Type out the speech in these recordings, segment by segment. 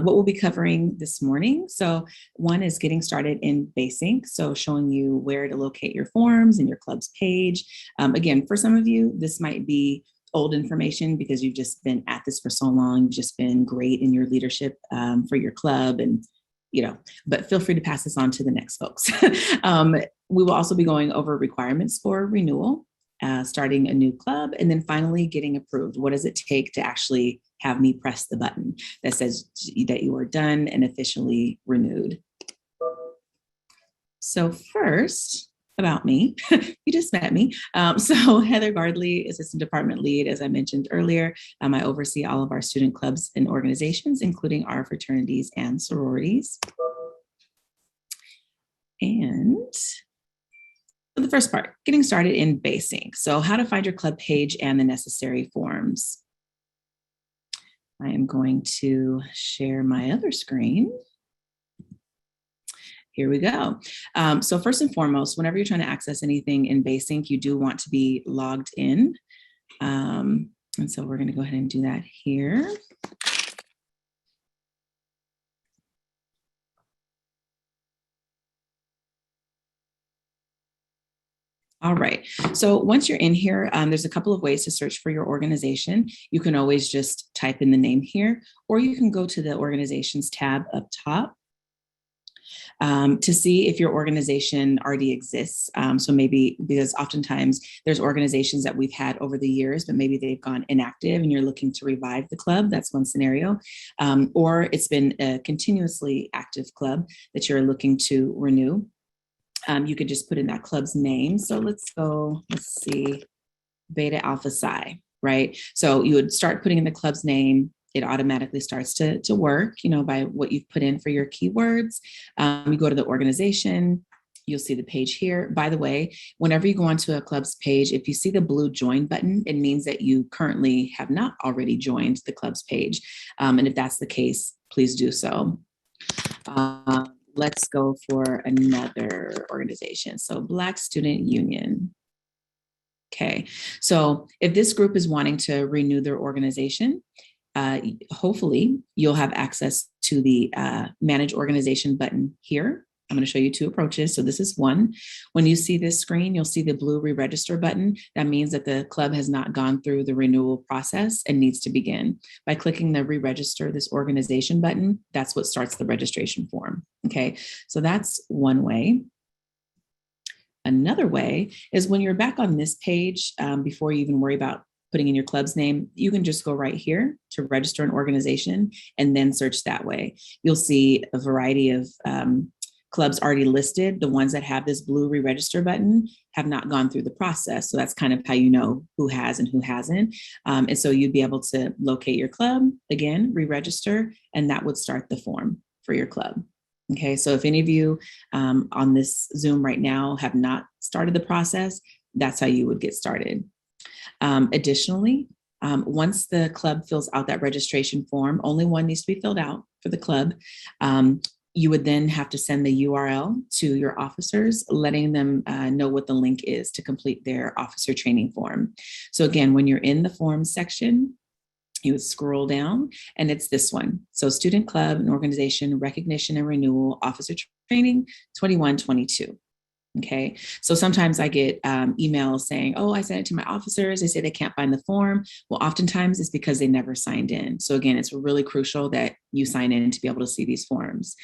What we'll be covering this morning. So one is getting started in Basync, so showing you where to locate your forms and your club's page. Again, for some of you, this might be old information because you've just been at this for so long, you've just been great in your leadership for your club, and but feel free to pass this on to the next folks. We will also be going over requirements for renewal, starting a new club, and then finally getting approved. What does it take to actually have me press the button that says that you are done and officially renewed? So first, about me, you just met me. So Heather Gardley, Assistant Department Lead, as I mentioned earlier. I oversee all of our student clubs and organizations, including our fraternities and sororities. And the first part, getting started in Basync. So how to find your club page and the necessary forms. I am going to share my other screen. Here we go. So first and foremost, whenever you're trying to access anything in Basync, you do want to be logged in. And so we're going to go ahead and do that here. All right, so once you're in here, there's a couple of ways to search for your organization. You can always just type in the name here, or you can go to the organizations tab up top to see if your organization already exists. So maybe, because oftentimes there's organizations that we've had over the years, but maybe they've gone inactive and you're looking to revive the club. That's one scenario. Or it's been a continuously active club that you're looking to renew. You could just put in that club's name. So let's see, Beta Alpha Psi, right? So you would start putting in the club's name. It automatically starts to work, by what you've put in for your keywords. You go to the organization, you'll see the page here. By the way, whenever you go onto a club's page, if you see the blue join button, it means that you currently have not already joined the club's page. And if that's the case, please do so. Let's go for another organization. So Black Student Union. Okay, so if this group is wanting to renew their organization, hopefully you'll have access to the Manage Organization button here. I'm going to show you two approaches. So this is one. When you see this screen, you'll see the blue re-register button. That means that the club has not gone through the renewal process and needs to begin. By clicking the re-register this organization button, that's what starts the registration form. Okay, so that's one way. Another way is when you're back on this page, before you even worry about putting in your club's name, you can just go right here to register an organization and then search that way. You'll see a variety of clubs already listed. The ones that have this blue re-register button have not gone through the process. So that's kind of how you know who has and who hasn't. And so you'd be able to locate your club, again, re-register, and that would start the form for your club. Okay, so if any of you on this Zoom right now have not started the process, that's how you would get started. Additionally, once the club fills out that registration form, only one needs to be filled out for the club. You would then have to send the URL to your officers, letting them know what the link is to complete their officer training form. So again, when you're in the forms section, you would scroll down and it's this one. So Student Club and Organization Recognition and Renewal Officer Training 21-22. Okay, so sometimes I get emails saying, oh, I sent it to my officers. They say they can't find the form. Well, oftentimes it's because they never signed in. So again, it's really crucial that you sign in to be able to see these forms.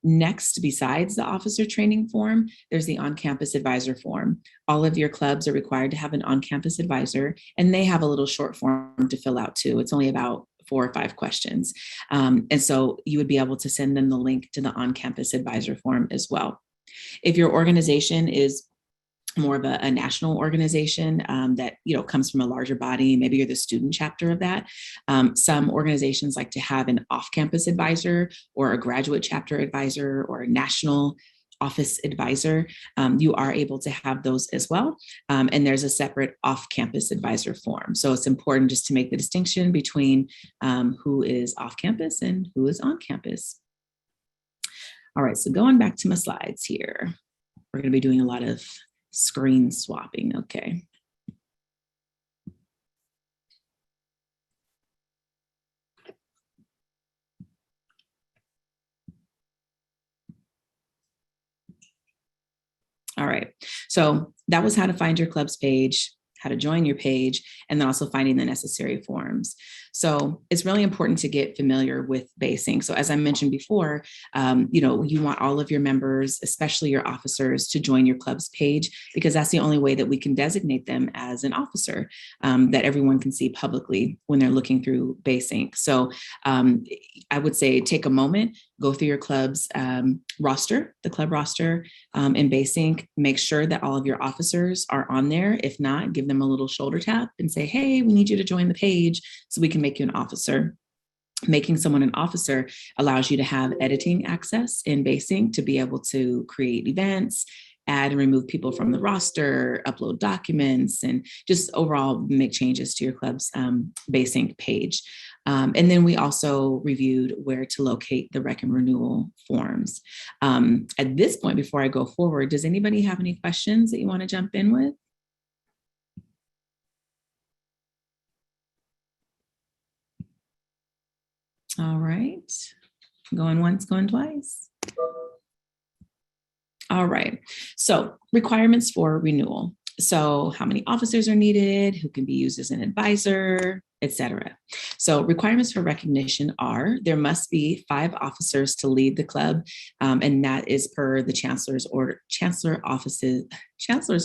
Next, besides the officer training form, there's the on-campus advisor form. All of your clubs are required to have an on-campus advisor, and they have a little short form to fill out too. It's only about 4 or 5 questions. And so you would be able to send them the link to the on-campus advisor form as well. If your organization is more of a national organization that comes from a larger body, maybe you're the student chapter of that. Some organizations like to have an off-campus advisor or a graduate chapter advisor or a national office advisor. You are able to have those as well. And there's a separate off-campus advisor form. So it's important just to make the distinction between who is off-campus and who is on campus. All right, so going back to my slides here, we're going to be doing a lot of screen swapping. Okay. So that was how to find your club's page, how to join your page, and then also finding the necessary forms. So it's really important to get familiar with basing. So as I mentioned before, you want all of your members, especially your officers, to join your club's page, because that's the only way that we can designate them as an officer that everyone can see publicly when they're looking through basing. So I would say take a moment, go through your club's roster, the club roster in basing, make sure that all of your officers are on there. If not, give them a little shoulder tap and say, hey, we need you to join the page so we can make you an officer. Making someone an officer allows you to have editing access in basing to be able to create events, add and remove people from the roster, upload documents, and just overall make changes to your club's basing page. And then we also reviewed where to locate the rec and renewal forms. At this point, before I go forward, does anybody have any questions that you want to jump in with? All right, going once, going twice. All right, so requirements for renewal. So how many officers are needed, who can be used as an advisor, etc. So requirements for recognition are there must be 5 officers to lead the club, and that is per the Chancellor's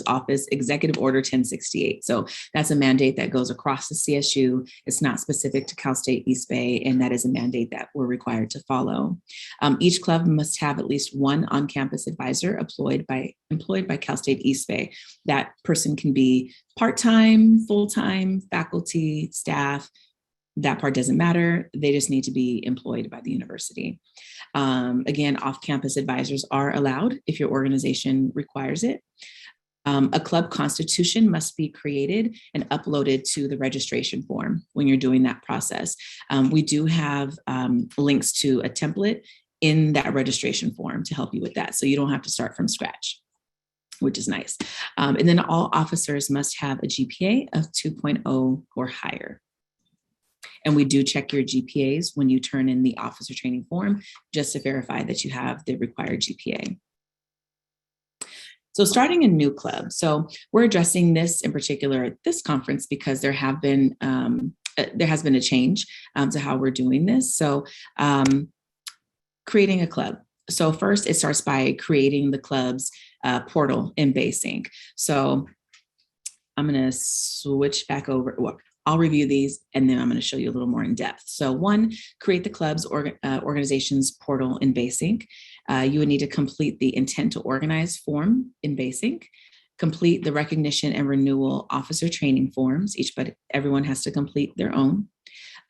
Office Executive Order 1068. So that's a mandate that goes across the CSU. It's not specific to Cal State East Bay, and that is a mandate that we're required to follow. Each club must have at least one on-campus advisor employed by Cal State East Bay. That person can be part-time, full-time, faculty, staff. That part doesn't matter. They just need to be employed by the university. Again, off-campus advisors are allowed if your organization requires it. A club constitution must be created and uploaded to the registration form when you're doing that process. We do have links to a template in that registration form to help you with that, so you don't have to start from scratch, which is nice. And then all officers must have a GPA of 2.0 or higher. And we do check your GPAs when you turn in the officer training form, just to verify that you have the required GPA. So starting a new club. So we're addressing this in particular at this conference because there has been a change to how we're doing this. So creating a club. So first it starts by creating the club's portal in Basync. So I'm going to switch back over. Well, I'll review these and then I'm going to show you a little more in depth. So 1, create the club's organization's portal in Basync. You would need to complete the intent to organize form in Basync, complete the recognition and renewal officer training forms. Everyone has to complete their own.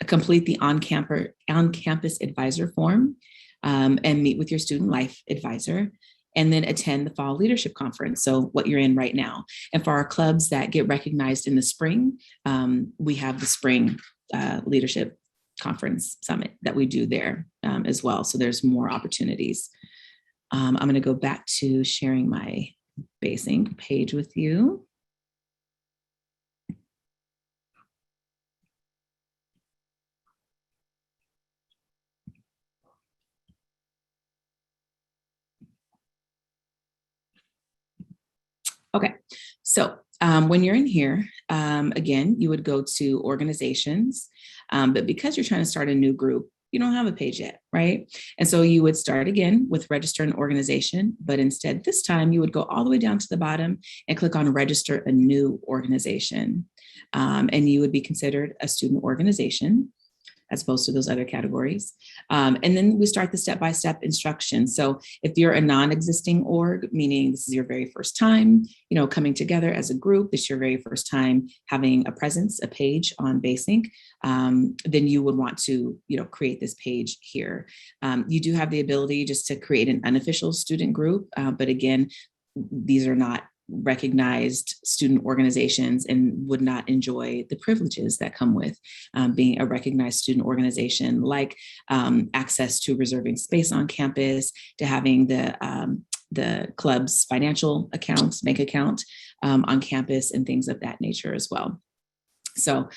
Complete the on-campus advisor form and meet with your student life advisor. And then attend the fall leadership conference. So what you're in right now. And for our clubs that get recognized in the spring, we have the spring leadership conference summit that we do there as well. So there's more opportunities. I'm going to go back to sharing my Basync page with you. Okay, so when you're in here, again, you would go to organizations, but because you're trying to start a new group, you don't have a page yet, right? And so you would start again with register an organization, but instead this time you would go all the way down to the bottom and click on register a new organization. And you would be considered a student organization as opposed to those other categories. And then we start the step-by-step instruction. So if you're a non-existing org, meaning this is your very first time, coming together as a group, this is your very first time having a presence, a page on Basync, then you would want to, create this page here. You do have the ability just to create an unofficial student group, but again, these are not recognized student organizations and would not enjoy the privileges that come with being a recognized student organization, like access to reserving space on campus, to having the club's financial accounts, bank account on campus, and things of that nature as well. So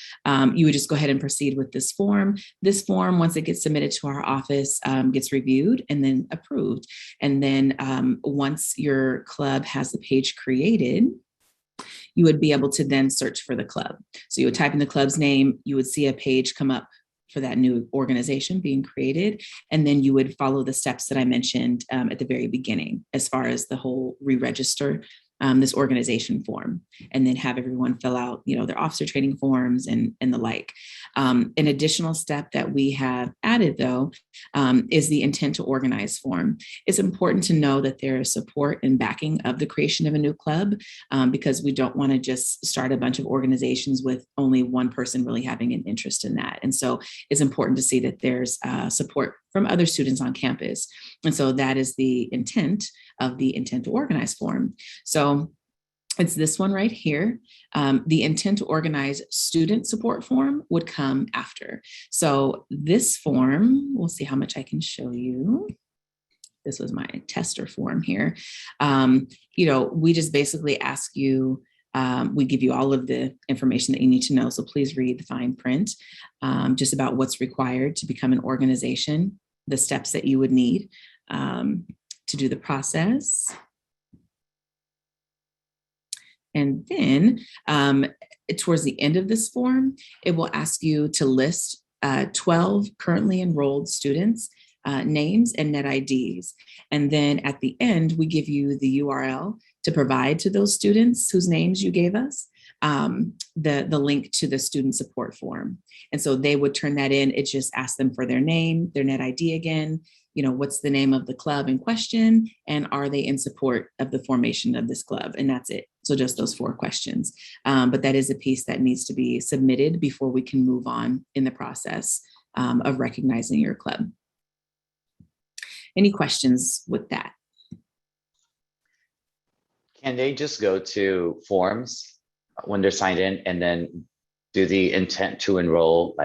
you would just go ahead and proceed with this form. This form, once it gets submitted to our office, gets reviewed and then approved. And then once your club has the page created, you would be able to then search for the club. So you would type in the club's name, you would see a page come up for that new organization being created. And then you would follow the steps that I mentioned at the very beginning, as far as the whole re-register this organization form, and then have everyone fill out, their officer training forms and the like. An additional step that we have added, though, is the intent to organize form. It's important to know that there is support and backing of the creation of a new club, because we don't want to just start a bunch of organizations with only one person really having an interest in that. And so it's important to see that there's support from other students on campus. And so that is the intent of the intent to organize form. So it's this one right here. The intent to organize student support form would come after. So this form, we'll see how much I can show you. This was my tester form here. We just basically ask you, we give you all of the information that you need to know. So please read the fine print, just about what's required to become an organization, the steps that you would need to do the process. And then towards the end of this form, it will ask you to list 12 currently enrolled students, names and net IDs. And then at the end, we give you the URL to provide to those students whose names you gave us, the link to the student support form. And so they would turn that in. It just asks them for their name, their net ID again, what's the name of the club in question, and are they in support of the formation of this club? And that's it. So just those 4 questions. But that is a piece that needs to be submitted before we can move on in the process of recognizing your club. Any questions with that? Can they just go to forms when they're signed in and then do the intent to enroll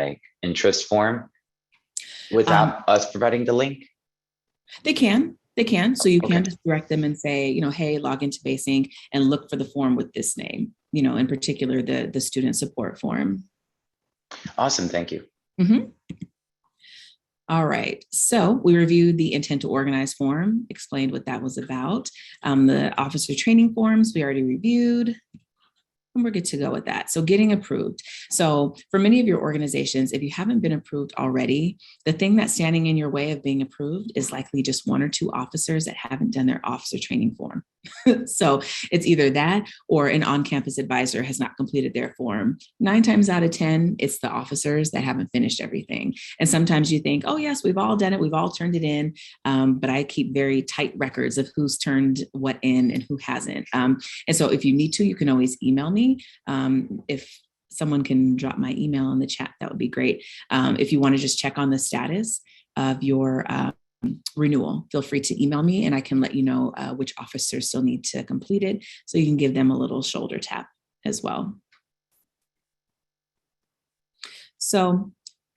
interest form without us providing the link? They can. So you can just direct them and say, hey, log into Basing and look for the form with this name, in particular, the student support form. Awesome. Thank you. Mm-hmm. All right. So we reviewed the intent to organize form, explained what that was about. The officer training forms we already reviewed. And we're good to go with that. So getting approved. So for many of your organizations, if you haven't been approved already, the thing that's standing in your way of being approved is likely just 1 or 2 officers that haven't done their officer training form. So it's either that or an on-campus advisor has not completed their form. 9 times out of 10, it's the officers that haven't finished everything. And sometimes you think, oh yes, we've all done it. We've all turned it in. But I keep very tight records of who's turned what in and who hasn't. And so if you need to, you can always email me. If someone can drop my email in the chat, that would be great. If you want to just check on the status of your renewal, feel free to email me and I can let you know which officers still need to complete it, so you can give them a little shoulder tap as well. So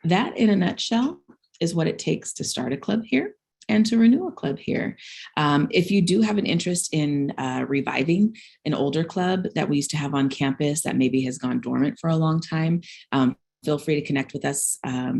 that in a nutshell is what it takes to start a club here and to renew a club here. If you do have an interest in reviving an older club that we used to have on campus that maybe has gone dormant for a long time, feel free to connect with us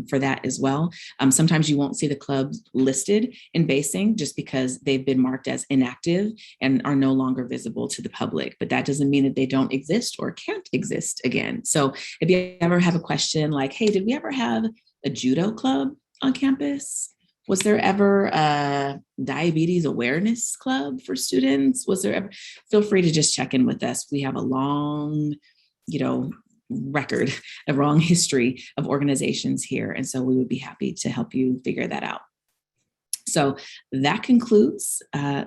for that as well. Sometimes you won't see the clubs listed in Basing just because they've been marked as inactive and are no longer visible to the public, but that doesn't mean that they don't exist or can't exist again. So if you ever have a question like, hey, did we ever have a judo club on campus? Was there ever a diabetes awareness club for students? Was there ever? Feel free to just check in with us. We have a long, record, a long history of organizations here. And so we would be happy to help you figure that out. So that concludes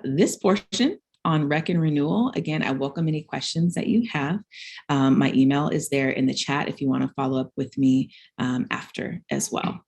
this portion on Rec and Renewal. Again, I welcome any questions that you have. My email is there in the chat if you want to follow up with me after as well.